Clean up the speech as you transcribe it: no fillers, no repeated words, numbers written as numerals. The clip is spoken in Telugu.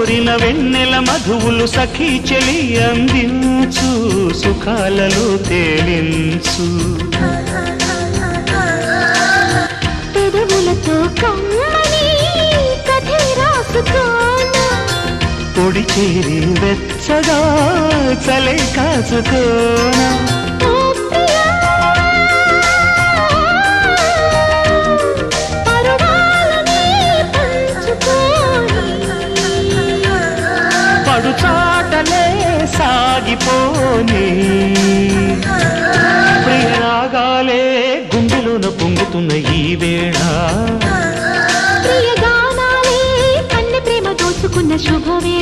కోరిన వెన్నెల మధువులు సఖీ చెలి అందించు సుఖాలలో తేలించు పెదవులతో కమ్మని కథే రాసుకోనా పొడి చేరి వెచ్చగా చలే కాచుకోనా పడుచాటలే సాగిపోని ప్రియరాగాలే గుండెలోన పొంగుతున్న ఈ వేళ ప్రియగానాలే కన్నె ప్రేమ దోచుకున్న శుభవే